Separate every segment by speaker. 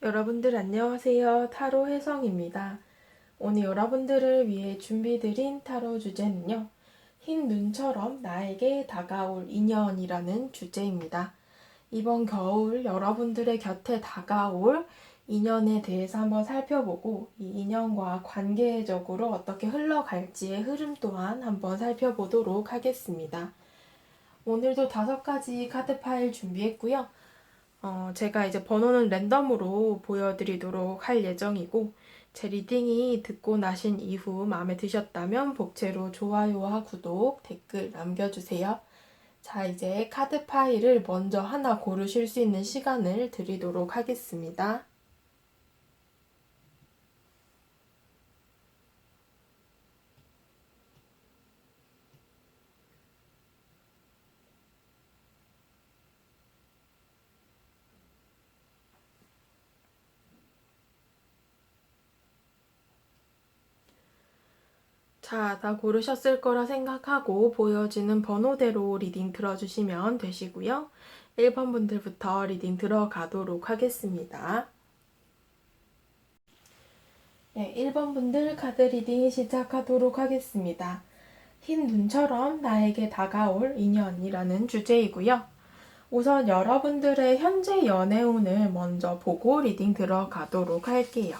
Speaker 1: 여러분들 안녕하세요. 타로 혜성입니다. 오늘 여러분들을 위해 준비드린 타로 주제는요. 흰 눈처럼 나에게 다가올 인연이라는 주제입니다. 이번 겨울 여러분들의 곁에 다가올 인연에 대해서 한번 살펴보고 이 인연과 관계적으로 어떻게 흘러갈지의 흐름 또한 한번 살펴보도록 하겠습니다. 오늘도 5가지 카드 파일 준비했고요. 제가 이제 번호는 랜덤으로 보여드리도록 할 예정이고, 제 리딩이 듣고 나신 이후 마음에 드셨다면 복채로 좋아요와 구독, 댓글 남겨주세요. 자, 이제 카드 파일을 먼저 하나 고르실 수 있는 시간을 드리도록 하겠습니다. 자, 다 고르셨을 거라 생각하고 보여지는 번호대로 리딩 들어주시면 되시고요. 1번 분들부터 리딩 들어가도록 하겠습니다. 네, 1번 분들 카드 리딩 시작하도록 하겠습니다. 흰 눈처럼 나에게 다가올 인연이라는 주제이고요. 우선 여러분들의 현재 연애운을 먼저 보고 리딩 들어가도록 할게요.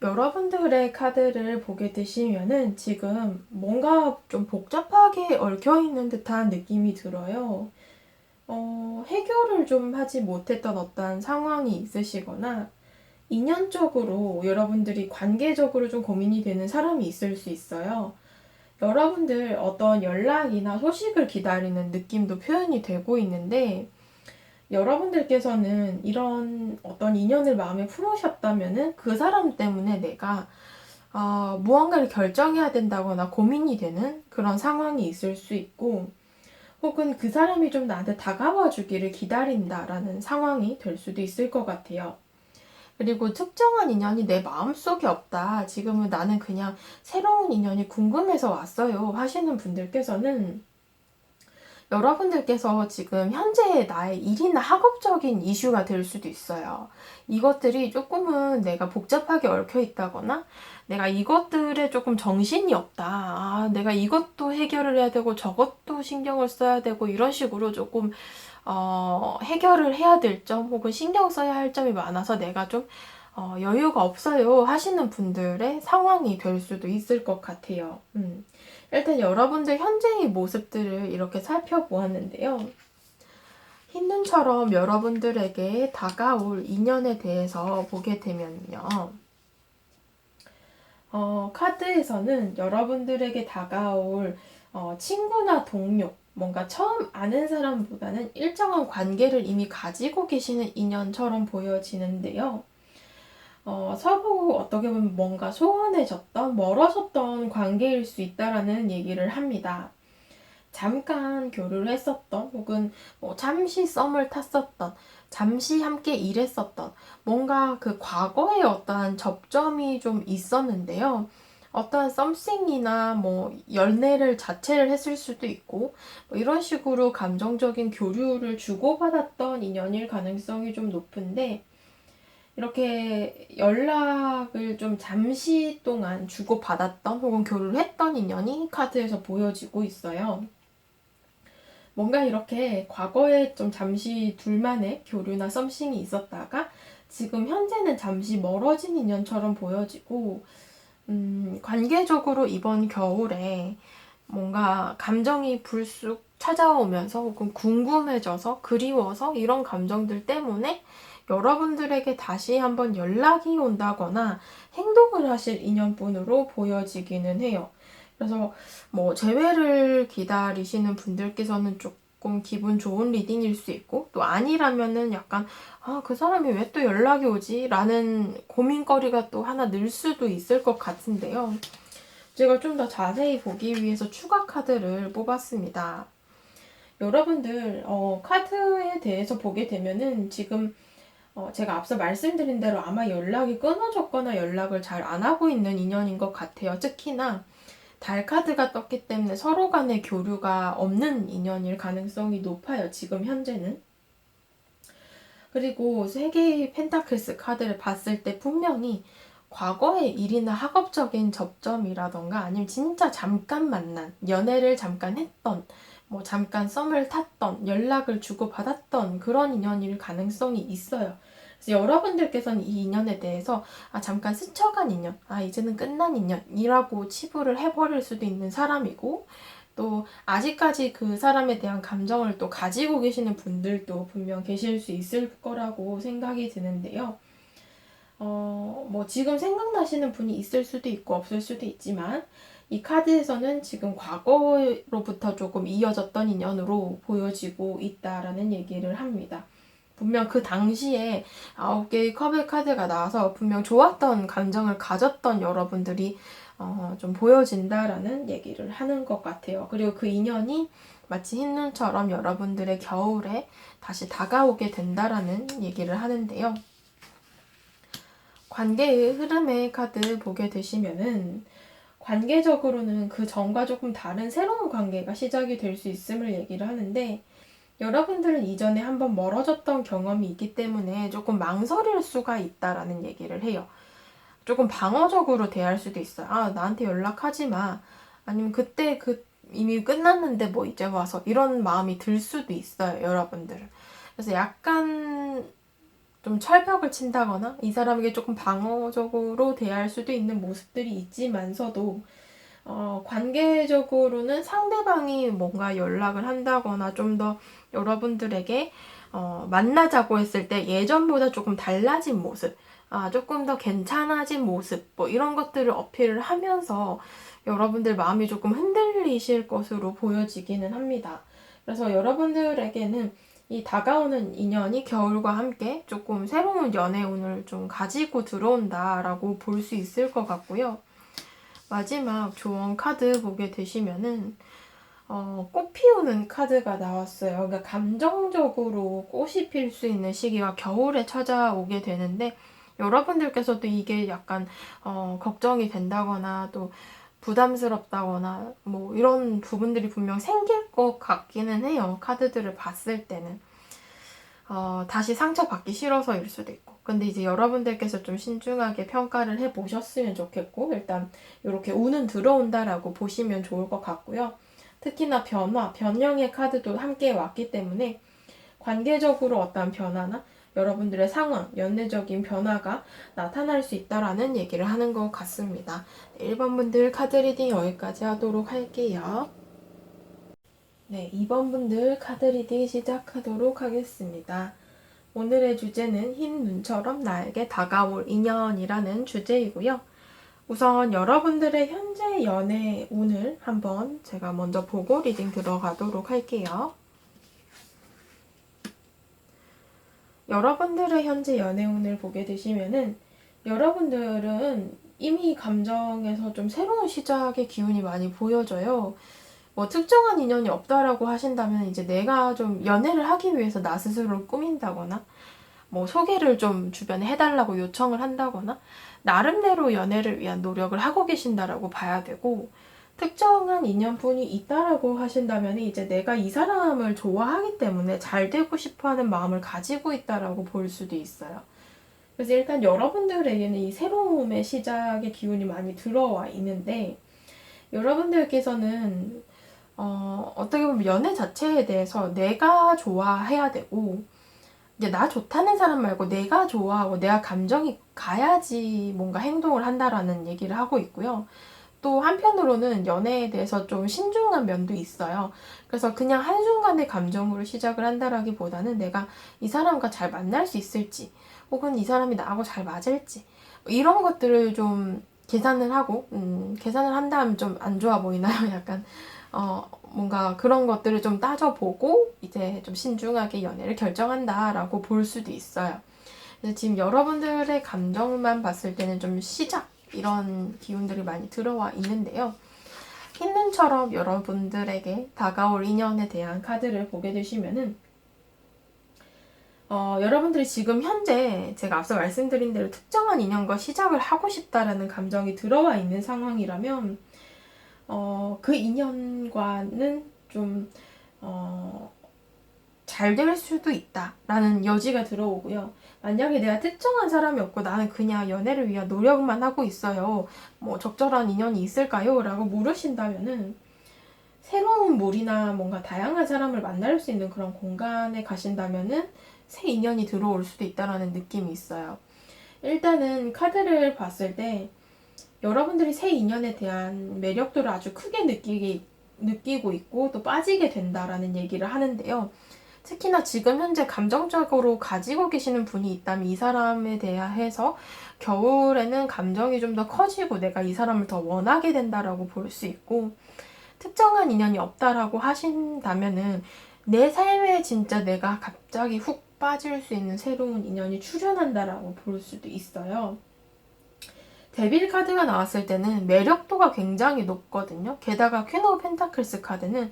Speaker 1: 여러분들의 카드를 보게 되시면은 지금 뭔가 좀 복잡하게 얽혀있는 듯한 느낌이 들어요. 해결을 좀 하지 못했던 어떤 상황이 있으시거나 인연적으로 여러분들이 관계적으로 좀 고민이 되는 사람이 있을 수 있어요. 여러분들 어떤 연락이나 소식을 기다리는 느낌도 표현이 되고 있는데 여러분들께서는 이런 어떤 인연을 마음에 품으셨다면은 그 사람 때문에 내가 무언가를 결정해야 된다거나 고민이 되는 그런 상황이 있을 수 있고 혹은 그 사람이 좀 나한테 다가와 주기를 기다린다라는 상황이 될 수도 있을 것 같아요. 그리고 특정한 인연이 내 마음속에 없다. 지금은 나는 그냥 새로운 인연이 궁금해서 왔어요. 하시는 분들께서는 여러분들께서 지금 현재 나의 일이나 학업적인 이슈가 될 수도 있어요. 이것들이 조금은 내가 복잡하게 얽혀 있다거나 내가 이것들에 조금 정신이 없다. 내가 이것도 해결을 해야 되고 저것도 신경을 써야 되고 이런 식으로 조금 해결을 해야 될 점 혹은 신경 써야 할 점이 많아서 내가 좀 여유가 없어요 하시는 분들의 상황이 될 수도 있을 것 같아요. 일단 여러분들 현재의 모습들을 이렇게 살펴보았는데요. 흰눈처럼 여러분들에게 다가올 인연에 대해서 보게 되면요. 카드에서는 여러분들에게 다가올 친구나 동료, 뭔가 처음 아는 사람보다는 일정한 관계를 이미 가지고 계시는 인연처럼 보여지는데요. 서로 어떻게 보면 뭔가 소원해졌던, 멀어졌던 관계일 수 있다라는 얘기를 합니다. 잠깐 교류를 했었던, 혹은 뭐 잠시 썸을 탔었던, 잠시 함께 일했었던, 뭔가 그 과거에 어떠한 접점이 좀 있었는데요. 어떠한 썸씽이나 뭐 연애를 자체를 했을 수도 있고, 뭐 이런 식으로 감정적인 교류를 주고받았던 인연일 가능성이 좀 높은데, 이렇게 연락을 좀 잠시 동안 주고받았던 혹은 교류를 했던 인연이 카드에서 보여지고 있어요. 뭔가 이렇게 과거에 좀 잠시 둘만의 교류나 썸씽이 있었다가 지금 현재는 잠시 멀어진 인연처럼 보여지고 관계적으로 이번 겨울에 뭔가 감정이 불쑥 찾아오면서 혹은 궁금해져서 그리워서 이런 감정들 때문에 여러분들에게 다시 한번 연락이 온다거나 행동을 하실 인연분으로 보여지기는 해요. 그래서 뭐 재회를 기다리시는 분들께서는 조금 기분 좋은 리딩일 수 있고 또 아니라면은 약간 그 사람이 왜 또 연락이 오지? 라는 고민거리가 또 하나 늘 수도 있을 것 같은데요. 제가 좀 더 자세히 보기 위해서 추가 카드를 뽑았습니다. 여러분들 카드에 대해서 보게 되면은 지금 제가 앞서 말씀드린 대로 아마 연락이 끊어졌거나 연락을 잘 안 하고 있는 인연인 것 같아요. 특히나 달 카드가 떴기 때문에 서로 간의 교류가 없는 인연일 가능성이 높아요. 지금 현재는. 그리고 세 개의 펜타클스 카드를 봤을 때 분명히 과거의 일이나 학업적인 접점이라던가 아니면 진짜 잠깐 만난, 연애를 잠깐 했던, 뭐 잠깐 썸을 탔던, 연락을 주고받았던 그런 인연일 가능성이 있어요. 그래서 여러분들께서는 이 인연에 대해서 잠깐 스쳐간 인연, 이제는 끝난 인연이라고 치부를 해버릴 수도 있는 사람이고, 또 아직까지 그 사람에 대한 감정을 또 가지고 계시는 분들도 분명 계실 수 있을 거라고 생각이 드는데요. 뭐 지금 생각나시는 분이 있을 수도 있고 없을 수도 있지만 이 카드에서는 지금 과거로부터 조금 이어졌던 인연으로 보여지고 있다라는 얘기를 합니다. 분명 그 당시에 9개의 컵의 카드가 나와서 분명 좋았던 감정을 가졌던 여러분들이 좀 보여진다라는 얘기를 하는 것 같아요. 그리고 그 인연이 마치 흰눈처럼 여러분들의 겨울에 다시 다가오게 된다라는 얘기를 하는데요. 관계의 흐름의 카드 보게 되시면은 관계적으로는 그 전과 조금 다른 새로운 관계가 시작이 될 수 있음을 얘기를 하는데, 여러분들은 이전에 한번 멀어졌던 경험이 있기 때문에 조금 망설일 수가 있다라는 얘기를 해요. 조금 방어적으로 대할 수도 있어요. 나한테 연락하지 마. 아니면 그때 이미 끝났는데 뭐 이제 와서 이런 마음이 들 수도 있어요, 여러분들은. 그래서 약간 좀 철벽을 친다거나 이 사람에게 조금 방어적으로 대할 수도 있는 모습들이 있지만서도 관계적으로는 상대방이 뭔가 연락을 한다거나 좀 더 여러분들에게 만나자고 했을 때 예전보다 조금 달라진 모습, 조금 더 괜찮아진 모습, 뭐 이런 것들을 어필을 하면서 여러분들 마음이 조금 흔들리실 것으로 보여지기는 합니다. 그래서 여러분들에게는 이 다가오는 인연이 겨울과 함께 조금 새로운 연애운을 좀 가지고 들어온다라고 볼 수 있을 것 같고요. 마지막 조언 카드 보게 되시면은 꽃 피우는 카드가 나왔어요. 그러니까 감정적으로 꽃이 필 수 있는 시기가 겨울에 찾아오게 되는데, 여러분들께서도 이게 약간 걱정이 된다거나 또 부담스럽다거나 뭐 이런 부분들이 분명 생길 것 같기는 해요. 카드들을 봤을 때는. 다시 상처받기 싫어서일 수도 있고. 근데 이제 여러분들께서 좀 신중하게 평가를 해보셨으면 좋겠고, 일단 이렇게 운은 들어온다라고 보시면 좋을 것 같고요. 특히나 변형의 카드도 함께 왔기 때문에 관계적으로 어떤 변화나 여러분들의 상황, 연애적인 변화가 나타날 수 있다라는 얘기를 하는 것 같습니다. 1번 분들 카드 리딩 여기까지 하도록 할게요. 네, 2번 분들 카드 리딩 시작하도록 하겠습니다. 오늘의 주제는 흰 눈처럼 나에게 다가올 인연이라는 주제이고요. 우선 여러분들의 현재 연애 운을 한번 제가 먼저 보고 리딩 들어가도록 할게요. 여러분들의 현재 연애 운을 보게 되시면은 여러분들은 이미 감정에서 좀 새로운 시작의 기운이 많이 보여져요. 뭐 특정한 인연이 없다라고 하신다면 이제 내가 좀 연애를 하기 위해서 나 스스로를 꾸민다거나 뭐 소개를 좀 주변에 해달라고 요청을 한다거나 나름대로 연애를 위한 노력을 하고 계신다라고 봐야 되고, 특정한 인연분이 있다라고 하신다면 이제 내가 이 사람을 좋아하기 때문에 잘 되고 싶어하는 마음을 가지고 있다라고 볼 수도 있어요. 그래서 일단 여러분들에게는 이 새로움의 시작의 기운이 많이 들어와 있는데, 여러분들께서는 어떻게 보면 연애 자체에 대해서 내가 좋아해야 되고, 이제 나 좋다는 사람 말고 내가 좋아하고 내가 감정이 가야지 뭔가 행동을 한다라는 얘기를 하고 있고요. 또 한편으로는 연애에 대해서 좀 신중한 면도 있어요. 그래서 그냥 한순간의 감정으로 시작을 한다라기보다는 내가 이 사람과 잘 만날 수 있을지, 혹은 이 사람이 나하고 잘 맞을지, 이런 것들을 좀 계산을 하고, 계산을 한다면 좀 안 좋아 보이나요? 약간 뭔가 그런 것들을 좀 따져보고 이제 좀 신중하게 연애를 결정한다라고 볼 수도 있어요. 지금 여러분들의 감정만 봤을 때는 좀 시작, 이런 기운들이 많이 들어와 있는데요. 흰눈처럼 여러분들에게 다가올 인연에 대한 카드를 보게 되시면은 여러분들이 지금 현재 제가 앞서 말씀드린 대로 특정한 인연과 시작을 하고 싶다라는 감정이 들어와 있는 상황이라면 그 인연과는 좀 잘 될 수도 있다라는 여지가 들어오고요. 만약에 내가 특정한 사람이 없고 나는 그냥 연애를 위한 노력만 하고 있어요. 뭐 적절한 인연이 있을까요? 라고 물으신다면은 새로운 물이나 뭔가 다양한 사람을 만날 수 있는 그런 공간에 가신다면은 새 인연이 들어올 수도 있다라는 느낌이 있어요. 일단은 카드를 봤을 때 여러분들이 새 인연에 대한 매력도를 아주 크게 느끼고 있고 또 빠지게 된다라는 얘기를 하는데요. 특히나 지금 현재 감정적으로 가지고 계시는 분이 있다면 이 사람에 대해서 겨울에는 감정이 좀 더 커지고 내가 이 사람을 더 원하게 된다라고 볼 수 있고, 특정한 인연이 없다라고 하신다면은 내 삶에 진짜 내가 갑자기 훅 빠질 수 있는 새로운 인연이 출현한다라고 볼 수도 있어요. 데빌 카드가 나왔을 때는 매력도가 굉장히 높거든요. 게다가 퀸 오브 펜타클스 카드는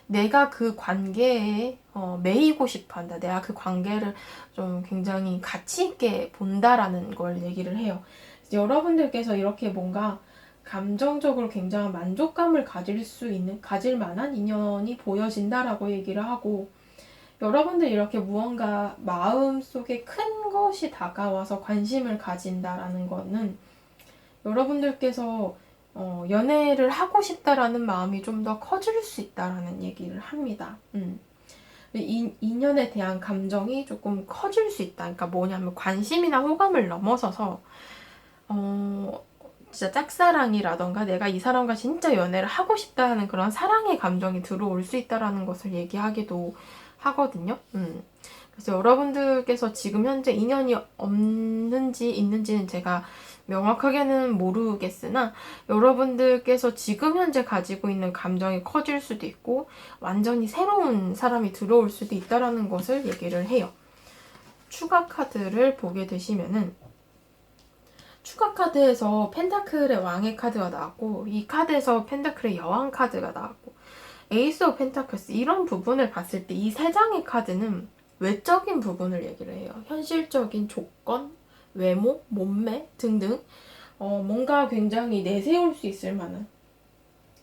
Speaker 1: 내가 그 관계에 매이고 싶어 한다. 내가 그 관계를 좀 굉장히 가치 있게 본다라는 걸 얘기를 해요. 여러분들께서 이렇게 뭔가 감정적으로 굉장한 만족감을 가질 만한 인연이 보여진다라고 얘기를 하고, 여러분들이 이렇게 무언가 마음속에 큰 것이 다가와서 관심을 가진다라는 거는 여러분들께서 연애를 하고 싶다라는 마음이 좀 더 커질 수 있다라는 얘기를 합니다. 인연에 대한 감정이 조금 커질 수 있다. 그러니까 뭐냐면 관심이나 호감을 넘어서서 진짜 짝사랑이라던가 내가 이 사람과 진짜 연애를 하고 싶다는 그런 사랑의 감정이 들어올 수 있다라는 것을 얘기하기도 하거든요. 그래서 여러분들께서 지금 현재 인연이 없는지 있는지는 제가 명확하게는 모르겠으나 여러분들께서 지금 현재 가지고 있는 감정이 커질 수도 있고 완전히 새로운 사람이 들어올 수도 있다라는 것을 얘기를 해요. 추가 카드를 보게 되시면은 추가 카드에서 펜타클의 왕의 카드가 나왔고, 이 카드에서 펜타클의 여왕 카드가 나왔고, 에이스 오브 펜타클스, 이런 부분을 봤을 때 이 세 장의 카드는 외적인 부분을 얘기를 해요. 현실적인 조건, 외모, 몸매 등등 뭔가 굉장히 내세울 수 있을 만한,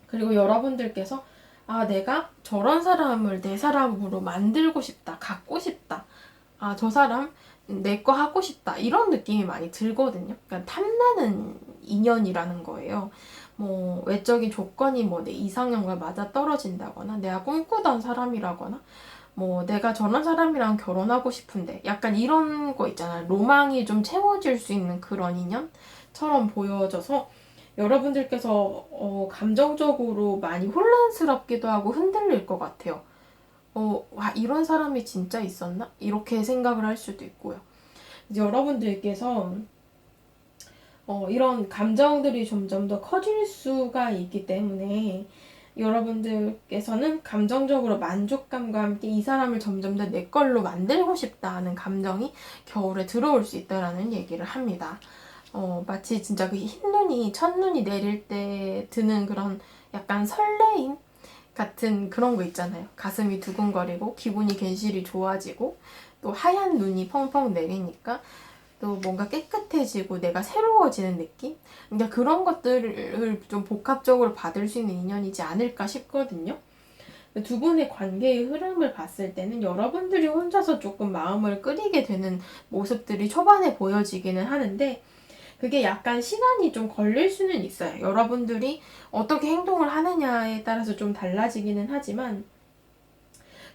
Speaker 1: 그리고 여러분들께서 내가 저런 사람을 내 사람으로 만들고 싶다, 갖고 싶다, 저 사람 내 거 하고 싶다, 이런 느낌이 많이 들거든요. 그러니까 탐나는 인연이라는 거예요. 뭐 외적인 조건이 뭐 내 이상형과 맞아 떨어진다거나 내가 꿈꾸던 사람이라거나 뭐 내가 저런 사람이랑 결혼하고 싶은데 약간 이런 거 있잖아요. 로망이 좀 채워질 수 있는 그런 인연처럼 보여져서 여러분들께서 감정적으로 많이 혼란스럽기도 하고 흔들릴 것 같아요. 와, 이런 사람이 진짜 있었나? 이렇게 생각을 할 수도 있고요. 이제 여러분들께서 이런 감정들이 점점 더 커질 수가 있기 때문에 여러분들께서는 감정적으로 만족감과 함께 이 사람을 점점 더 내 걸로 만들고 싶다는 감정이 겨울에 들어올 수 있다라는 얘기를 합니다. 마치 진짜 그 흰눈이, 첫눈이 내릴 때 드는 그런 약간 설레임 같은 그런 거 있잖아요. 가슴이 두근거리고 기분이 괜시리 좋아지고 또 하얀 눈이 펑펑 내리니까 또 뭔가 깨끗해지고 내가 새로워지는 느낌? 그러니까 그런 것들을 좀 복합적으로 받을 수 있는 인연이지 않을까 싶거든요. 두 분의 관계의 흐름을 봤을 때는 여러분들이 혼자서 조금 마음을 끓이게 되는 모습들이 초반에 보여지기는 하는데 그게 약간 시간이 좀 걸릴 수는 있어요. 여러분들이 어떻게 행동을 하느냐에 따라서 좀 달라지기는 하지만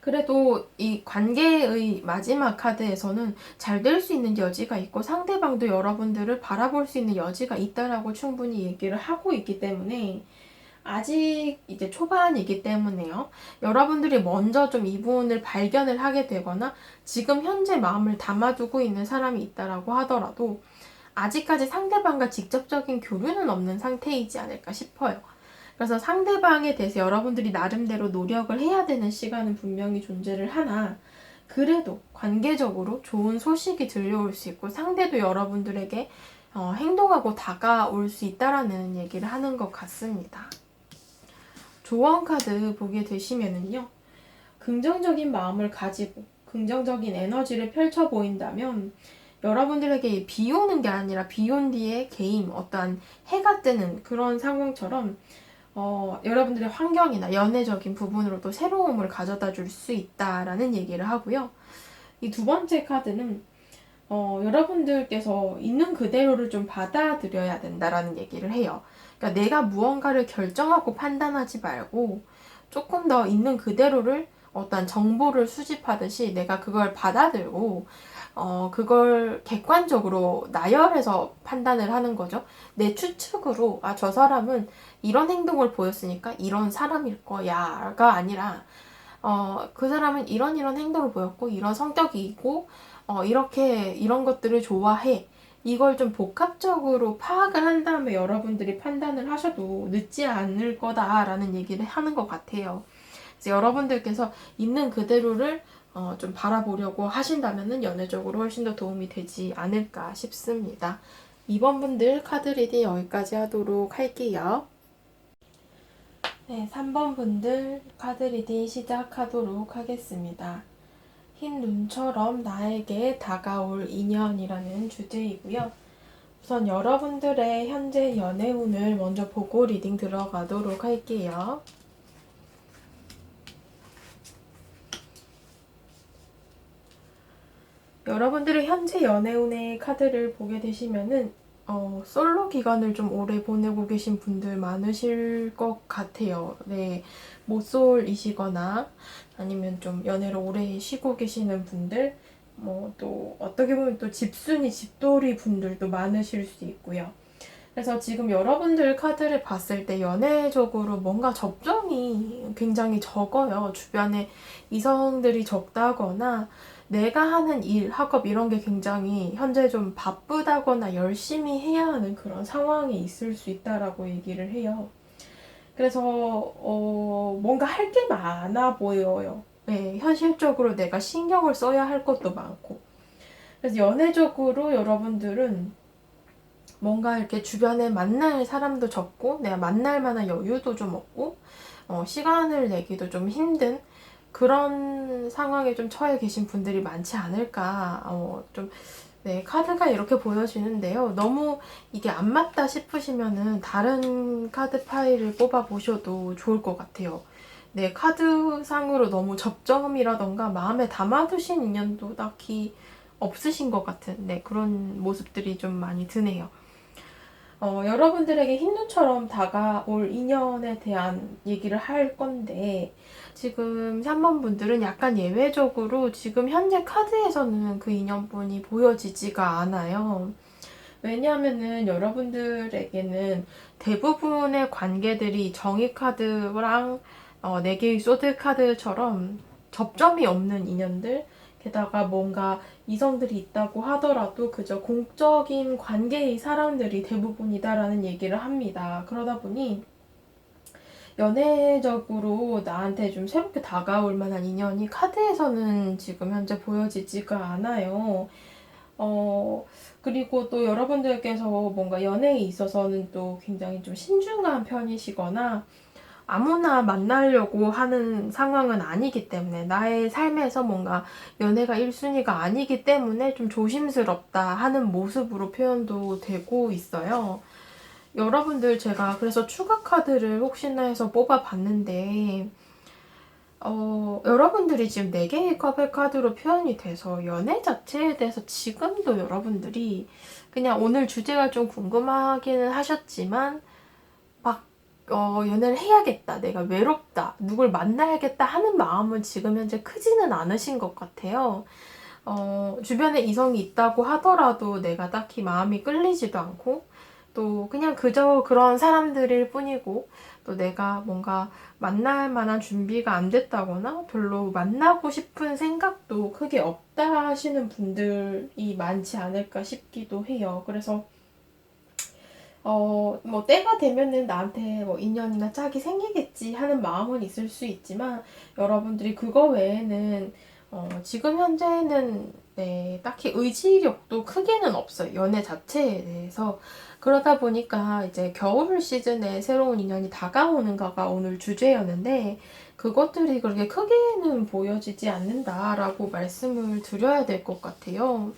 Speaker 1: 그래도 이 관계의 마지막 카드에서는 잘 될 수 있는 여지가 있고 상대방도 여러분들을 바라볼 수 있는 여지가 있다라고 충분히 얘기를 하고 있기 때문에 아직 이제 초반이기 때문에요. 여러분들이 먼저 좀 이 부분을 발견을 하게 되거나 지금 현재 마음을 담아두고 있는 사람이 있다라고 하더라도 아직까지 상대방과 직접적인 교류는 없는 상태이지 않을까 싶어요. 그래서 상대방에 대해서 여러분들이 나름대로 노력을 해야 되는 시간은 분명히 존재를 하나 그래도 관계적으로 좋은 소식이 들려올 수 있고 상대도 여러분들에게 행동하고 다가올 수 있다라는 얘기를 하는 것 같습니다. 조언 카드 보게 되시면은요. 긍정적인 마음을 가지고 긍정적인 에너지를 펼쳐 보인다면 여러분들에게 비 오는 게 아니라 비 온 뒤에 개임, 어떠한 해가 뜨는 그런 상황처럼 여러분들의 환경이나 연애적인 부분으로도 새로움을 가져다 줄 수 있다라는 얘기를 하고요. 이 두 번째 카드는 여러분들께서 있는 그대로를 좀 받아들여야 된다라는 얘기를 해요. 그러니까 내가 무언가를 결정하고 판단하지 말고 조금 더 있는 그대로를 어떤 정보를 수집하듯이 내가 그걸 받아들고 그걸 객관적으로 나열해서 판단을 하는 거죠. 내 추측으로 저 사람은 이런 행동을 보였으니까 이런 사람일 거야가 아니라 그 사람은 이런 행동을 보였고 이런 성격이고 이렇게 이런 것들을 좋아해. 이걸 좀 복합적으로 파악을 한 다음에 여러분들이 판단을 하셔도 늦지 않을 거다라는 얘기를 하는 것 같아요. 그래서 여러분들께서 있는 그대로를 좀 바라보려고 하신다면 연애적으로 훨씬 더 도움이 되지 않을까 싶습니다. 2번 분들 카드 리딩 여기까지 하도록 할게요. 네, 3번 분들 카드 리딩 시작하도록 하겠습니다. 흰 눈처럼 나에게 다가올 인연이라는 주제이고요. 우선 여러분들의 현재 연애 운을 먼저 보고 리딩 들어가도록 할게요. 여러분들의 현재 연애 운의 카드를 보게 되시면은 솔로 기간을 좀 오래 보내고 계신 분들 많으실 것 같아요. 네, 모솔이시거나 아니면 좀 연애를 오래 쉬고 계시는 분들, 또 어떻게 보면 또 집순이, 집돌이 분들도 많으실 수 있고요. 그래서 지금 여러분들 카드를 봤을 때 연애적으로 뭔가 접점이 굉장히 적어요. 주변에 이성들이 적다거나 내가 하는 일, 학업 이런 게 굉장히 현재 좀 바쁘다거나 열심히 해야 하는 그런 상황이 있을 수 있다라고 얘기를 해요. 그래서 뭔가 할 게 많아 보여요. 네, 현실적으로 내가 신경을 써야 할 것도 많고. 그래서 연애적으로 여러분들은 뭔가 이렇게 주변에 만날 사람도 적고 내가 만날 만한 여유도 좀 없고 시간을 내기도 좀 힘든 그런 상황에 좀 처해 계신 분들이 많지 않을까. 네, 카드가 이렇게 보여지는데요. 너무 이게 안 맞다 싶으시면은 다른 카드 파일을 뽑아 보셔도 좋을 것 같아요. 네, 카드상으로 너무 접점이라던가 마음에 담아두신 인연도 딱히 없으신 것 같은 그런 모습들이 좀 많이 드네요. 여러분들에게 흰눈처럼 다가올 인연에 대한 얘기를 할 건데 지금 3번 분들은 약간 예외적으로 지금 현재 카드에서는 그 인연분이 보여지지가 않아요. 왜냐하면은 여러분들에게는 대부분의 관계들이 정의 카드랑 4개의 소드 카드처럼 접점이 없는 인연들, 게다가 뭔가 이성들이 있다고 하더라도 그저 공적인 관계의 사람들이 대부분이다라는 얘기를 합니다. 그러다 보니 연애적으로 나한테 좀 새롭게 다가올 만한 인연이 카드에서는 지금 현재 보여지지가 않아요. 그리고 또 여러분들께서 뭔가 연애에 있어서는 또 굉장히 좀 신중한 편이시거나 아무나 만나려고 하는 상황은 아니기 때문에 나의 삶에서 뭔가 연애가 1순위가 아니기 때문에 좀 조심스럽다 하는 모습으로 표현도 되고 있어요. 여러분들 제가 그래서 추가 카드를 혹시나 해서 뽑아봤는데 여러분들이 지금 4개의 컵의 카드로 표현이 돼서 연애 자체에 대해서 지금도 여러분들이 그냥 오늘 주제가 좀 궁금하기는 하셨지만 막 연애를 해야겠다, 내가 외롭다, 누굴 만나야겠다 하는 마음은 지금 현재 크지는 않으신 것 같아요. 주변에 이성이 있다고 하더라도 내가 딱히 마음이 끌리지도 않고 또 그냥 그저 그런 사람들일 뿐이고 또 내가 뭔가 만날 만한 준비가 안 됐다거나 별로 만나고 싶은 생각도 크게 없다 하시는 분들이 많지 않을까 싶기도 해요. 그래서 뭐 때가 되면은 나한테 뭐 인연이나 짝이 생기겠지 하는 마음은 있을 수 있지만 여러분들이 그거 외에는 지금 현재는 딱히 의지력도 크게는 없어요. 연애 자체에 대해서. 그러다 보니까 이제 겨울 시즌에 새로운 인연이 다가오는가가 오늘 주제였는데 그것들이 그렇게 크게는 보여지지 않는다라고 말씀을 드려야 될 것 같아요.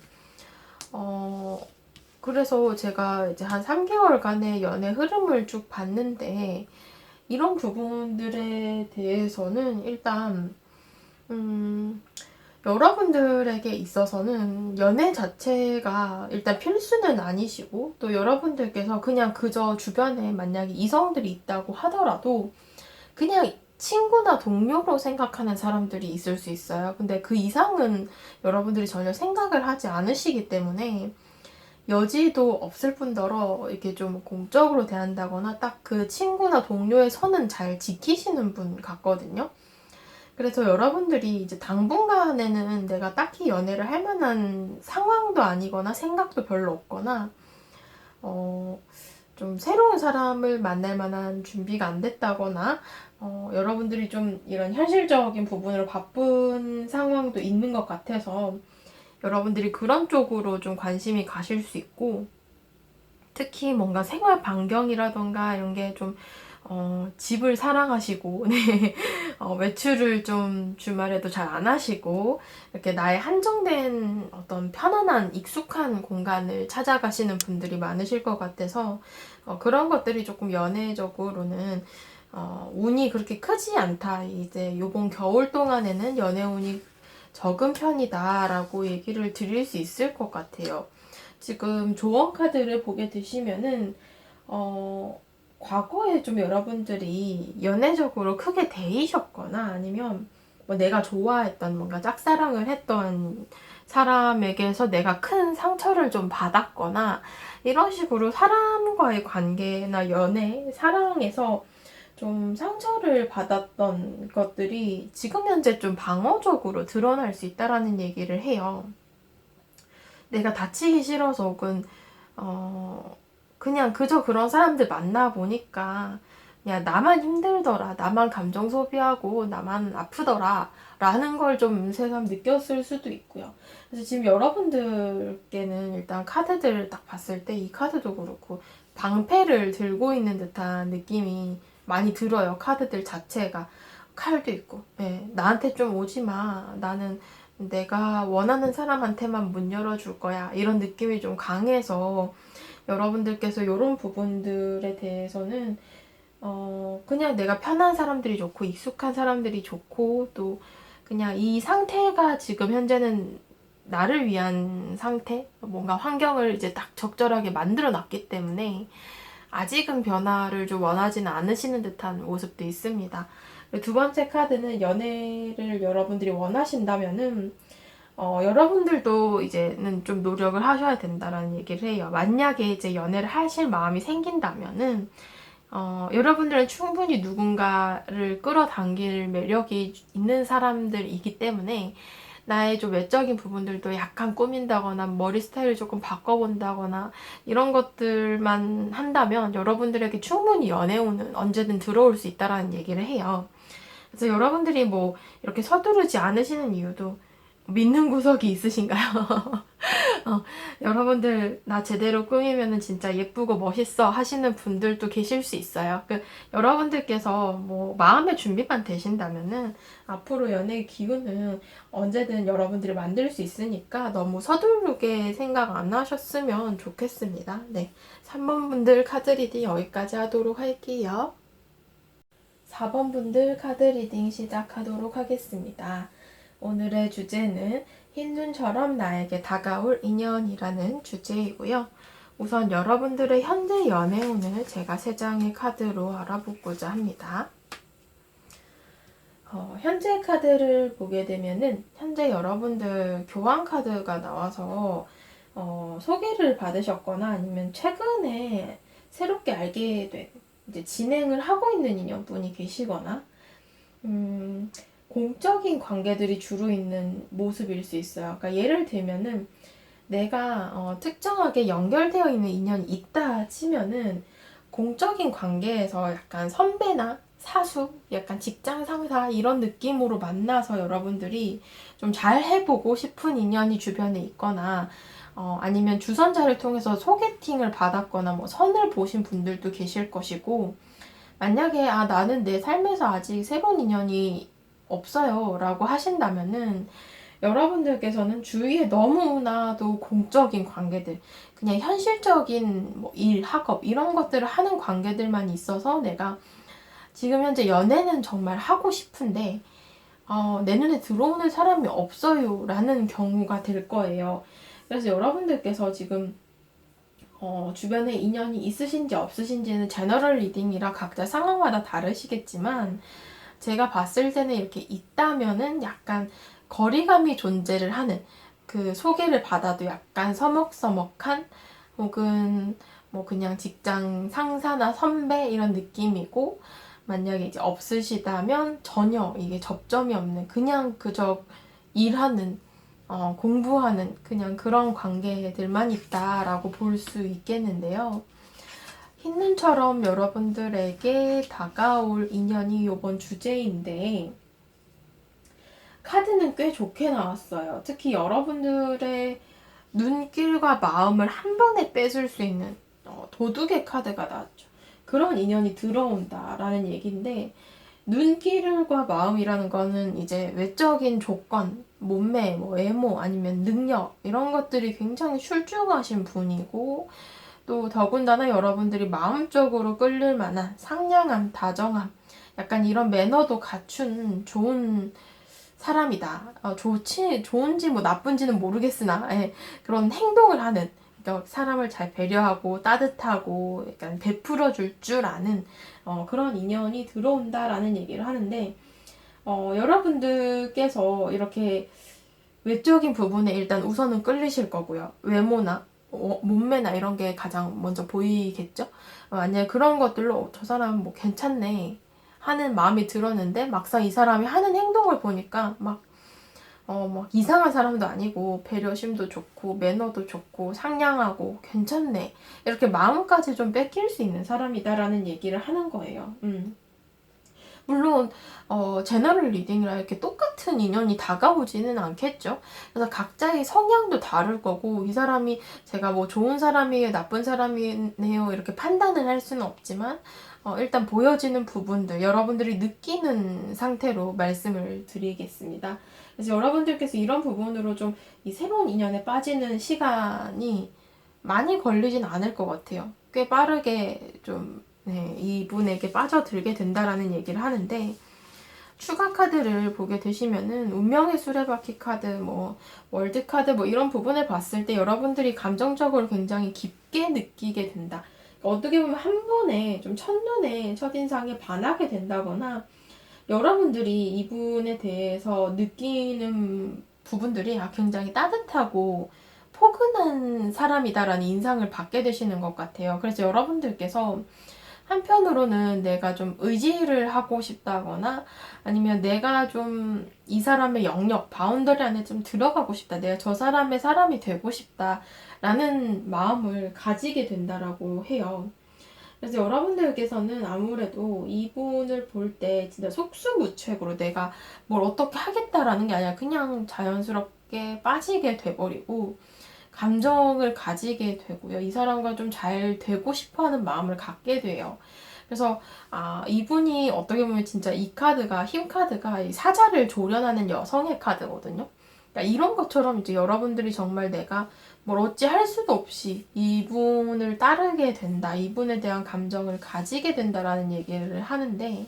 Speaker 1: 그래서 제가 이제 한 3개월간의 연애 흐름을 쭉 봤는데 이런 부분들에 대해서는 일단 여러분들에게 있어서는 연애 자체가 일단 필수는 아니시고, 또 여러분들께서 그냥 그저 주변에 만약에 이성들이 있다고 하더라도 그냥 친구나 동료로 생각하는 사람들이 있을 수 있어요. 근데 그 이상은 여러분들이 전혀 생각을 하지 않으시기 때문에 여지도 없을 뿐더러 이렇게 좀 공적으로 대한다거나 딱 그 친구나 동료의 선은 잘 지키시는 분 같거든요. 그래서 여러분들이 이제 당분간에는 내가 딱히 연애를 할 만한 상황도 아니거나 생각도 별로 없거나, 좀 새로운 사람을 만날 만한 준비가 안 됐다거나, 여러분들이 좀 이런 현실적인 부분으로 바쁜 상황도 있는 것 같아서 여러분들이 그런 쪽으로 좀 관심이 가실 수 있고, 특히 뭔가 생활 반경이라던가 이런 게 좀 집을 사랑하시고, 네. 외출을 좀 주말에도 잘 안 하시고, 이렇게 나의 한정된 어떤 편안한 익숙한 공간을 찾아가시는 분들이 많으실 것 같아서, 그런 것들이 조금 연애적으로는 운이 그렇게 크지 않다. 이제 요번 겨울 동안에는 연애 운이 적은 편이다라고 얘기를 드릴 수 있을 것 같아요. 지금 조언 카드를 보게 되시면은 과거에 좀 여러분들이 연애적으로 크게 데이셨거나, 아니면 뭐 내가 좋아했던 뭔가 짝사랑을 했던 사람에게서 내가 큰 상처를 좀 받았거나, 이런 식으로 사람과의 관계나 연애, 사랑에서 좀 상처를 받았던 것들이 지금 현재 좀 방어적으로 드러날 수 있다라는 얘기를 해요. 내가 다치기 싫어서, 혹은 그냥 그저 그런 사람들 만나보니까 야, 나만 힘들더라, 나만 감정 소비하고 나만 아프더라 라는 걸 좀 새삼 느꼈을 수도 있고요. 그래서 지금 여러분들께는 일단 카드들을 딱 봤을 때 이 카드도 그렇고 방패를 들고 있는 듯한 느낌이 많이 들어요. 카드들 자체가. 칼도 있고, 예, 나한테 좀 오지 마, 나는 내가 원하는 사람한테만 문 열어줄 거야, 이런 느낌이 좀 강해서 여러분들께서 이런 부분들에 대해서는 그냥 내가 편한 사람들이 좋고 익숙한 사람들이 좋고, 또 그냥 이 상태가 지금 현재는 나를 위한 상태, 뭔가 환경을 이제 딱 적절하게 만들어 놨기 때문에 아직은 변화를 좀 원하지는 않으시는 듯한 모습도 있습니다. 두 번째 카드는 연애를 여러분들이 원하신다면은 여러분들도 이제는 좀 노력을 하셔야 된다라는 얘기를 해요. 만약에 이제 연애를 하실 마음이 생긴다면은 여러분들은 충분히 누군가를 끌어당길 매력이 있는 사람들이기 때문에 나의 좀 외적인 부분들도 약간 꾸민다거나 머리 스타일을 조금 바꿔본다거나 이런 것들만 한다면 여러분들에게 충분히 연애운은 언제든 들어올 수 있다라는 얘기를 해요. 그래서 여러분들이 뭐 이렇게 서두르지 않으시는 이유도 믿는 구석이 있으신가요? 여러분들 나 제대로 꾸미면은 진짜 예쁘고 멋있어 하시는 분들도 계실 수 있어요. 여러분들께서 뭐 마음의 준비만 되신다면은 앞으로 연애 기운은 언제든 여러분들이 만들 수 있으니까 너무 서두르게 생각 안 하셨으면 좋겠습니다. 네, 3번 분들 카드 리딩 여기까지 하도록 할게요. 4번 분들 카드 리딩 시작하도록 하겠습니다. 오늘의 주제는 흰눈처럼 나에게 다가올 인연이라는 주제이고요. 우선 여러분들의 현재 연애운을 제가 3장의 카드로 알아보고자 합니다. 현재 카드를 보게 되면은 현재 여러분들 교환 카드가 나와서 소개를 받으셨거나 아니면 최근에 새롭게 알게 된, 이제 진행을 하고 있는 인연분이 계시거나, 공적인 관계들이 주로 있는 모습일 수 있어요. 그러니까 예를 들면은 내가 특정하게 연결되어 있는 인연이 있다 치면은 공적인 관계에서 약간 선배나 사수, 약간 직장 상사 이런 느낌으로 만나서 여러분들이 좀 잘 해보고 싶은 인연이 주변에 있거나, 아니면 주선자를 통해서 소개팅을 받았거나 뭐 선을 보신 분들도 계실 것이고, 만약에 나는 내 삶에서 아직 새로운 인연이 없어요 라고 하신다면은 여러분들께서는 주위에 너무나도 공적인 관계들, 그냥 현실적인 뭐 일, 학업 이런 것들을 하는 관계들만 있어서 내가 지금 현재 연애는 정말 하고 싶은데 내 눈에 들어오는 사람이 없어요 라는 경우가 될 거예요. 그래서 여러분들께서 지금 주변에 인연이 있으신지 없으신지는 제너럴 리딩이라 각자 상황마다 다르시겠지만 제가 봤을 때는 이렇게 있다면은 약간 거리감이 존재를 하는, 그 소개를 받아도 약간 서먹서먹한, 혹은 뭐 그냥 직장 상사나 선배 이런 느낌이고, 만약에 이제 없으시다면 전혀 이게 접점이 없는, 그냥 그저 일하는, 공부하는 그냥 그런 관계들만 있다라고 볼 수 있겠는데요. 흰눈처럼 여러분들에게 다가올 인연이 이번 주제인데, 카드는 꽤 좋게 나왔어요. 특히 여러분들의 눈길과 마음을 한 번에 뺏을 수 있는 도둑의 카드가 나왔죠. 그런 인연이 들어온다라는 얘기인데, 눈길과 마음이라는 거는 이제 외적인 조건, 몸매, 뭐 외모, 아니면 능력 이런 것들이 굉장히 출중하신 분이고, 또 더군다나 여러분들이 마음적으로 끌릴 만한 상냥함, 다정함, 약간 이런 매너도 갖춘 좋은 사람이다. 좋은지 뭐 나쁜지는 모르겠으나, 그런 행동을 하는, 그러니까 사람을 잘 배려하고 따뜻하고 약간 베풀어 줄 아는 그런 인연이 들어온다라는 얘기를 하는데, 여러분들께서 이렇게 외적인 부분에 일단 우선은 끌리실 거고요. 외모나 몸매나 이런 게 가장 먼저 보이겠죠? 만약에 그런 것들로 저 사람 뭐 괜찮네 하는 마음이 들었는데, 막상 이 사람이 하는 행동을 보니까 막 이상한 사람도 아니고 배려심도 좋고 매너도 좋고 상냥하고 괜찮네, 이렇게 마음까지 좀 뺏길 수 있는 사람이다라는 얘기를 하는 거예요. 물론 제너럴 리딩이라 이렇게 똑같은 인연이 다가오지는 않겠죠. 그래서 각자의 성향도 다를 거고, 이 사람이 제가 뭐 좋은 사람이에요 나쁜 사람이네요 이렇게 판단을 할 수는 없지만, 일단 보여지는 부분들 여러분들이 느끼는 상태로 말씀을 드리겠습니다. 그래서 여러분들께서 이런 부분으로 좀 이 새로운 인연에 빠지는 시간이 많이 걸리진 않을 것 같아요. 꽤 빠르게 좀 이분에게 빠져들게 된다라는 얘기를 하는데, 추가 카드를 보게 되시면은 운명의 수레바퀴 카드, 뭐 월드 카드 뭐 이런 부분을 봤을 때 여러분들이 감정적으로 굉장히 깊게 느끼게 된다. 어떻게 보면 한 번에 좀 첫눈에 첫인상에 반하게 된다거나, 여러분들이 이분에 대해서 느끼는 부분들이 굉장히 따뜻하고 포근한 사람이다라는 인상을 받게 되시는 것 같아요. 그래서 여러분들께서 한편으로는 내가 좀 의지를 하고 싶다거나, 아니면 내가 좀 이 사람의 영역, 바운더리 안에 좀 들어가고 싶다, 내가 저 사람의 사람이 되고 싶다라는 마음을 가지게 된다라고 해요. 그래서 여러분들께서는 아무래도 이분을 볼 때 진짜 속수무책으로 내가 뭘 어떻게 하겠다라는 게 아니라 그냥 자연스럽게 빠지게 돼버리고 감정을 가지게 되고요. 이 사람과 좀 잘 되고 싶어 하는 마음을 갖게 돼요. 그래서 이분이 어떻게 보면 진짜 이 카드가, 힘 카드가 이 사자를 조련하는 여성의 카드거든요. 그러니까 이런 것처럼 이제 여러분들이 정말 내가 뭘 어찌 할 수도 없이 이분을 따르게 된다, 이분에 대한 감정을 가지게 된다라는 얘기를 하는데,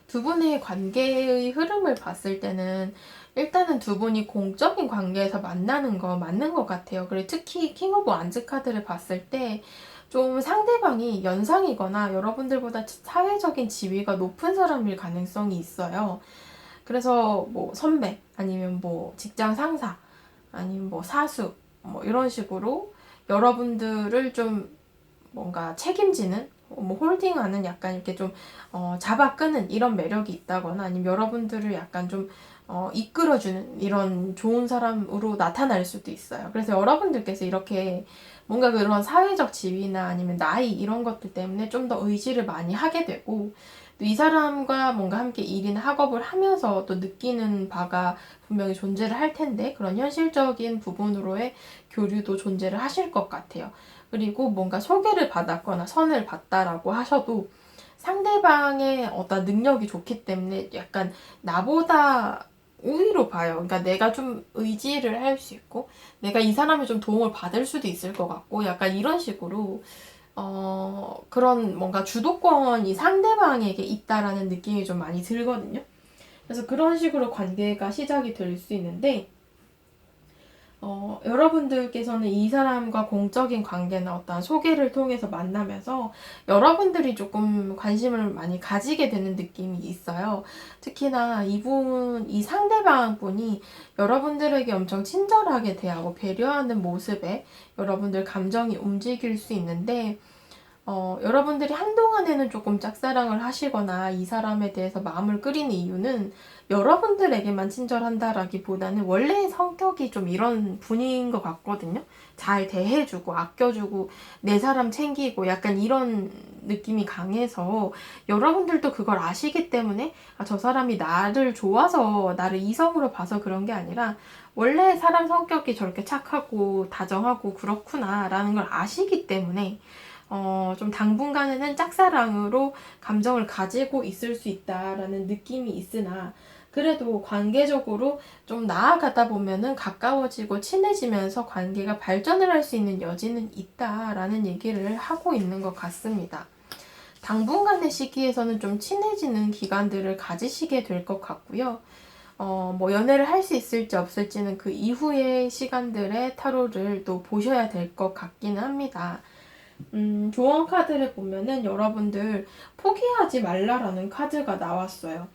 Speaker 1: 두 분의 관계의 흐름을 봤을 때는 일단은 두 분이 공적인 관계에서 만나는 거 맞는 것 같아요. 그리고 특히 킹 오브 완즈 카드를 봤을 때 좀 상대방이 연상이거나 여러분들보다 사회적인 지위가 높은 사람일 가능성이 있어요. 그래서 뭐 선배, 아니면 뭐 직장 상사, 아니면 뭐 사수, 뭐 이런 식으로 여러분들을 좀 뭔가 책임지는, 뭐 홀딩하는, 약간 이렇게 좀 잡아 끄는 이런 매력이 있다거나, 아니면 여러분들을 약간 좀 이끌어주는 이런 좋은 사람으로 나타날 수도 있어요. 그래서 여러분들께서 이렇게 뭔가 그런 사회적 지위나 아니면 나이 이런 것들 때문에 좀 더 의지를 많이 하게 되고, 또 이 사람과 뭔가 함께 일이나 학업을 하면서 또 느끼는 바가 분명히 존재를 할 텐데, 그런 현실적인 부분으로의 교류도 존재를 하실 것 같아요. 그리고 뭔가 소개를 받았거나 선을 봤다라고 하셔도 상대방의 어떤 능력이 좋기 때문에 약간 나보다 우위로 봐요. 그러니까 내가 좀 의지를 할 수 있고, 내가 이 사람의 좀 도움을 받을 수도 있을 것 같고, 약간 이런 식으로 그런 뭔가 주도권이 상대방에게 있다라는 느낌이 좀 많이 들거든요. 그래서 그런 식으로 관계가 시작이 될 수 있는데, 여러분들께서는 이 사람과 공적인 관계나 어떤 소개를 통해서 만나면서 여러분들이 조금 관심을 많이 가지게 되는 느낌이 있어요. 특히나 이 상대방 분이 여러분들에게 엄청 친절하게 대하고 배려하는 모습에 여러분들 감정이 움직일 수 있는데, 여러분들이 한동안에는 조금 짝사랑을 하시거나 이 사람에 대해서 마음을 끓이는 이유는 여러분들에게만 친절한다라기보다는 원래 성격이 좀 이런 분인 것 같거든요. 잘 대해주고 아껴주고 내 사람 챙기고 약간 이런 느낌이 강해서 여러분들도 그걸 아시기 때문에 저 사람이 나를 좋아서 나를 이성으로 봐서 그런 게 아니라 원래 사람 성격이 저렇게 착하고 다정하고 그렇구나라는 걸 아시기 때문에 좀 당분간에는 짝사랑으로 감정을 가지고 있을 수 있다라는 느낌이 있으나 그래도 관계적으로 좀 나아가다 보면은 가까워지고 친해지면서 관계가 발전을 할 수 있는 여지는 있다라는 얘기를 하고 있는 것 같습니다. 당분간의 시기에서는 좀 친해지는 기간들을 가지시게 될 것 같고요. 뭐 연애를 할 수 있을지 없을지는 그 이후의 시간들의 타로를 또 보셔야 될 것 같기는 합니다. 조언 카드를 보면은 여러분들 포기하지 말라라는 카드가 나왔어요.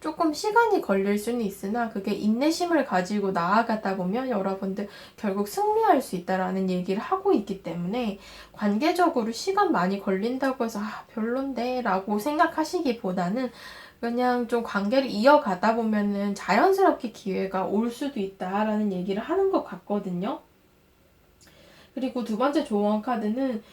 Speaker 1: 조금 시간이 걸릴 수는 있으나 그게 인내심을 가지고 나아가다 보면 여러분들 결국 승리할 수 있다라는 얘기를 하고 있기 때문에 관계적으로 시간 많이 걸린다고 해서 별론데 라고 생각하시기보다는 그냥 좀 관계를 이어가다 보면은 자연스럽게 기회가 올 수도 있다라는 얘기를 하는 것 같거든요. 그리고 두 번째 조언 카드는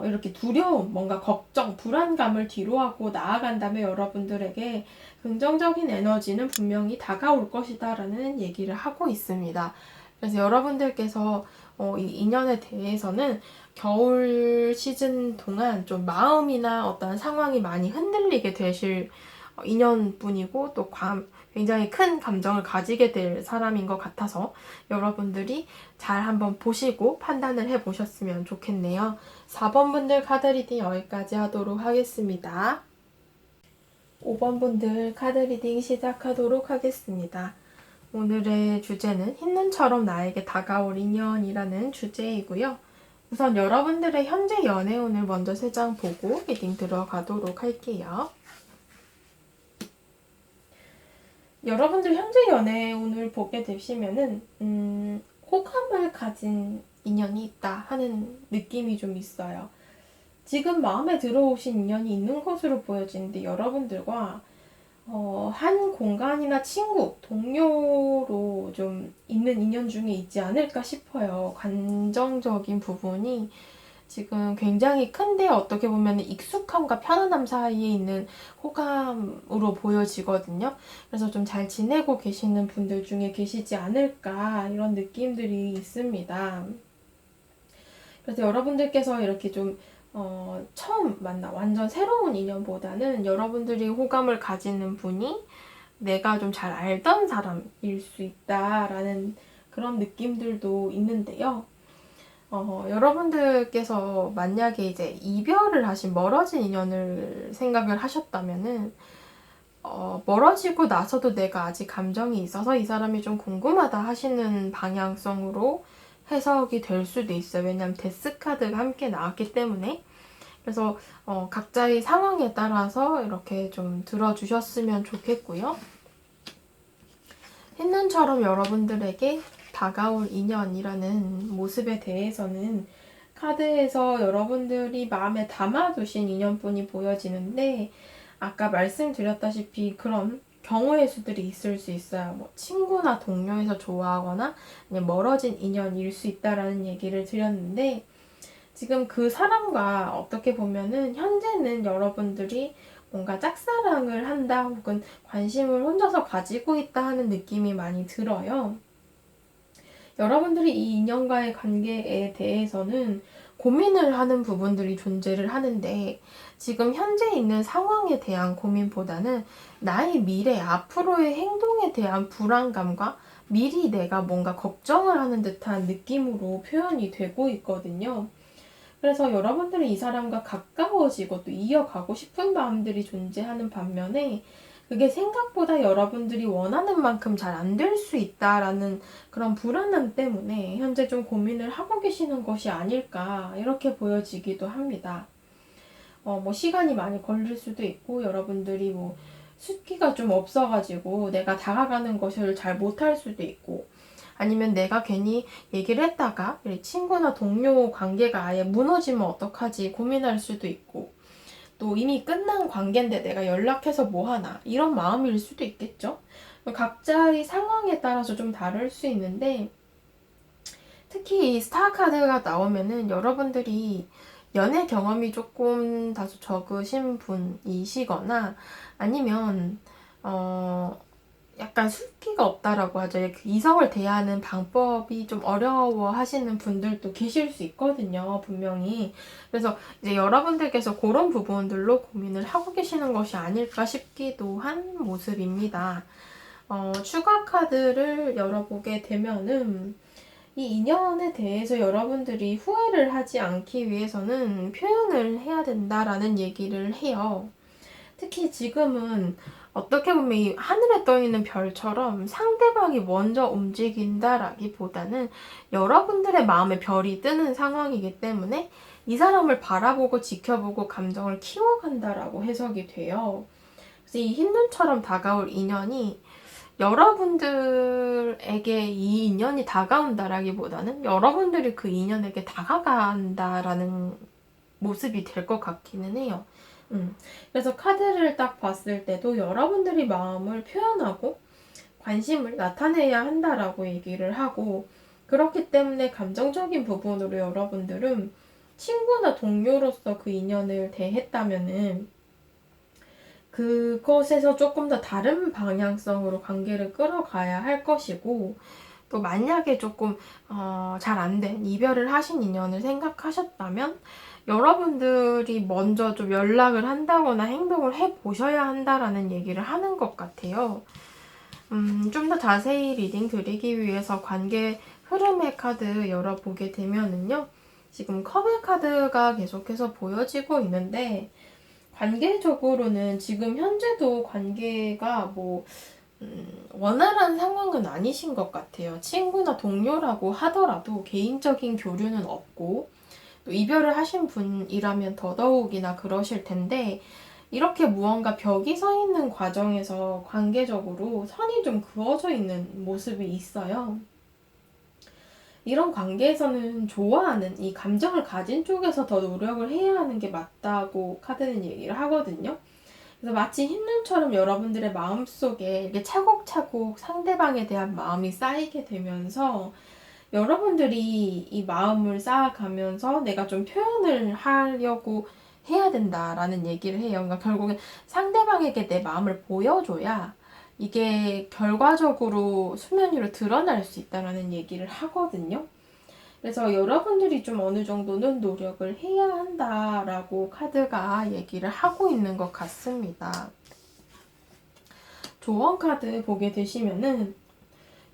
Speaker 1: 이렇게 두려움, 뭔가 걱정, 불안감을 뒤로하고 나아간다면 여러분들에게 긍정적인 에너지는 분명히 다가올 것이다 라는 얘기를 하고 있습니다. 그래서 여러분들께서 이 인연에 대해서는 겨울 시즌 동안 좀 마음이나 어떤 상황이 많이 흔들리게 되실 인연분이고 또 굉장히 큰 감정을 가지게 될 사람인 것 같아서 여러분들이 잘 한번 보시고 판단을 해보셨으면 좋겠네요. 4번 분들 카드 리딩 여기까지 하도록 하겠습니다. 5번 분들 카드 리딩 시작하도록 하겠습니다. 오늘의 주제는 흰눈처럼 나에게 다가올 인연이라는 주제이고요. 우선 여러분들의 현재 연애운을 먼저 3장 보고 리딩 들어가도록 할게요. 여러분들 현재 연애운을 보게 되시면은 호감을 가진 인연이 있다 하는 느낌이 좀 있어요. 지금 마음에 들어오신 인연이 있는 것으로 보여지는데 여러분들과 한 공간이나 친구, 동료로 좀 있는 인연 중에 있지 않을까 싶어요. 감정적인 부분이 지금 굉장히 큰데 어떻게 보면 익숙함과 편안함 사이에 있는 호감으로 보여지거든요. 그래서 좀 잘 지내고 계시는 분들 중에 계시지 않을까 이런 느낌들이 있습니다. 그래서 여러분들께서 이렇게 좀 처음 만나 완전 새로운 인연보다는 여러분들이 호감을 가지는 분이 내가 좀 잘 알던 사람일 수 있다라는 그런 느낌들도 있는데요. 여러분들께서 만약에 이제 이별을 하신 멀어진 인연을 생각을 하셨다면은 멀어지고 나서도 내가 아직 감정이 있어서 이 사람이 좀 궁금하다 하시는 방향성으로 해석이 될 수도 있어요. 왜냐하면 데스 카드가 함께 나왔기 때문에. 그래서 각자의 상황에 따라서 이렇게 좀 들어주셨으면 좋겠고요. 흰눈처럼 여러분들에게 다가올 인연이라는 모습에 대해서는 카드에서 여러분들이 마음에 담아두신 인연분이 보여지는데 아까 말씀드렸다시피 그런 경우의 수들이 있을 수 있어요. 뭐 친구나 동료에서 좋아하거나 그냥 멀어진 인연일 수 있다라는 얘기를 드렸는데 지금 그 사람과 어떻게 보면은 현재는 여러분들이 뭔가 짝사랑을 한다 혹은 관심을 혼자서 가지고 있다 하는 느낌이 많이 들어요. 여러분들이 이 인연과의 관계에 대해서는 고민을 하는 부분들이 존재를 하는데 지금 현재 있는 상황에 대한 고민보다는 나의 미래, 앞으로의 행동에 대한 불안감과 미리 내가 뭔가 걱정을 하는 듯한 느낌으로 표현이 되고 있거든요. 그래서 여러분들이 이 사람과 가까워지고 또 이어가고 싶은 마음들이 존재하는 반면에 그게 생각보다 여러분들이 원하는 만큼 잘 안 될 수 있다라는 그런 불안함 때문에 현재 좀 고민을 하고 계시는 것이 아닐까 이렇게 보여지기도 합니다. 뭐 시간이 많이 걸릴 수도 있고 여러분들이 뭐 숫기가 좀 없어가지고 내가 다가가는 것을 잘 못할 수도 있고 아니면 내가 괜히 얘기를 했다가 친구나 동료 관계가 아예 무너지면 어떡하지 고민할 수도 있고 또 이미 끝난 관계인데 내가 연락해서 뭐하나 이런 마음일 수도 있겠죠. 각자의 상황에 따라서 좀 다를 수 있는데 특히 이 스타 카드가 나오면은 여러분들이 연애 경험이 조금 다소 적으신 분이시거나 아니면 약간 숫기가 없다라고 하죠. 이성을 대하는 방법이 좀 어려워 하시는 분들도 계실 수 있거든요, 분명히. 그래서 이제 여러분들께서 그런 부분들로 고민을 하고 계시는 것이 아닐까 싶기도 한 모습입니다. 추가 카드를 열어보게 되면은 이 인연에 대해서 여러분들이 후회를 하지 않기 위해서는 표현을 해야 된다라는 얘기를 해요. 특히 지금은 어떻게 보면 이 하늘에 떠 있는 별처럼 상대방이 먼저 움직인다라기보다는 여러분들의 마음에 별이 뜨는 상황이기 때문에 이 사람을 바라보고 지켜보고 감정을 키워간다라고 해석이 돼요. 그래서 이 흰눈처럼 다가올 인연이 여러분들에게 이 인연이 다가온다라기보다는 여러분들이 그 인연에게 다가간다라는 모습이 될 것 같기는 해요. 그래서 카드를 딱 봤을 때도 여러분들이 마음을 표현하고 관심을 나타내야 한다라고 얘기를 하고 그렇기 때문에 감정적인 부분으로 여러분들은 친구나 동료로서 그 인연을 대했다면은 그것에서 조금 더 다른 방향성으로 관계를 끌어가야 할 것이고 또 만약에 조금 잘 안 된 이별을 하신 인연을 생각하셨다면 여러분들이 먼저 좀 연락을 한다거나 행동을 해보셔야 한다라는 얘기를 하는 것 같아요. 좀 더 자세히 리딩 드리기 위해서 관계 흐름의 카드 열어보게 되면은요. 지금 컵의 카드가 계속해서 보여지고 있는데 관계적으로는 지금 현재도 관계가 원활한 상황은 아니신 것 같아요. 친구나 동료라고 하더라도 개인적인 교류는 없고 또 이별을 하신 분이라면 더더욱이나 그러실 텐데 이렇게 무언가 벽이 서 있는 과정에서 관계적으로 선이 좀 그어져 있는 모습이 있어요. 이런 관계에서는 좋아하는 이 감정을 가진 쪽에서 더 노력을 해야 하는 게 맞다고 카드는 얘기를 하거든요. 그래서 마치 흰눈처럼 여러분들의 마음속에 이렇게 차곡차곡 상대방에 대한 마음이 쌓이게 되면서 여러분들이 이 마음을 쌓아가면서 내가 좀 표현을 하려고 해야 된다라는 얘기를 해요. 그러니까 결국엔 상대방에게 내 마음을 보여줘야 이게 결과적으로 수면 위로 드러날 수 있다라는 얘기를 하거든요. 그래서 여러분들이 좀 어느 정도는 노력을 해야 한다라고 카드가 얘기를 하고 있는 것 같습니다. 조언 카드 보게 되시면은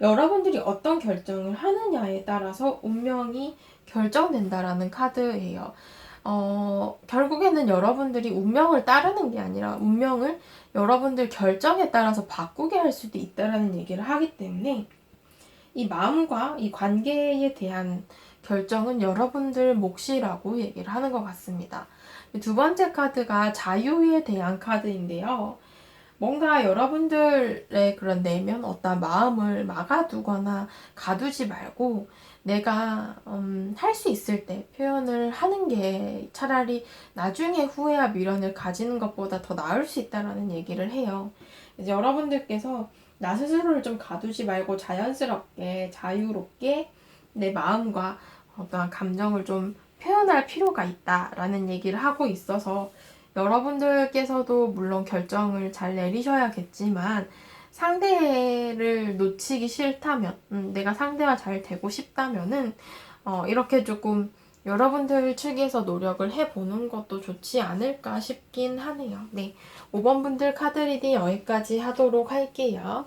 Speaker 1: 여러분들이 어떤 결정을 하느냐에 따라서 운명이 결정된다라는 카드예요. 결국에는 여러분들이 운명을 따르는 게 아니라 운명을 여러분들 결정에 따라서 바꾸게 할 수도 있다라는 얘기를 하기 때문에 이 마음과 이 관계에 대한 결정은 여러분들 몫이라고 얘기를 하는 것 같습니다. 두 번째 카드가 자유에 대한 카드인데요. 뭔가 여러분들의 그런 내면 어떤 마음을 막아두거나 가두지 말고 내가 할 수 있을 때 표현을 하는 게 차라리 나중에 후회와 미련을 가지는 것보다 더 나을 수 있다라는 얘기를 해요. 이제 여러분들께서 나 스스로를 좀 가두지 말고 자연스럽게 자유롭게 내 마음과 어떤 감정을 좀 표현할 필요가 있다라는 얘기를 하고 있어서 여러분들께서도 물론 결정을 잘 내리셔야겠지만 상대를 놓치기 싫다면 내가 상대와 잘 되고 싶다면은 이렇게 조금 여러분들 측에서 노력을 해보는 것도 좋지 않을까 싶긴 하네요. 네, 5번 분들 카드 리딩 여기까지 하도록 할게요.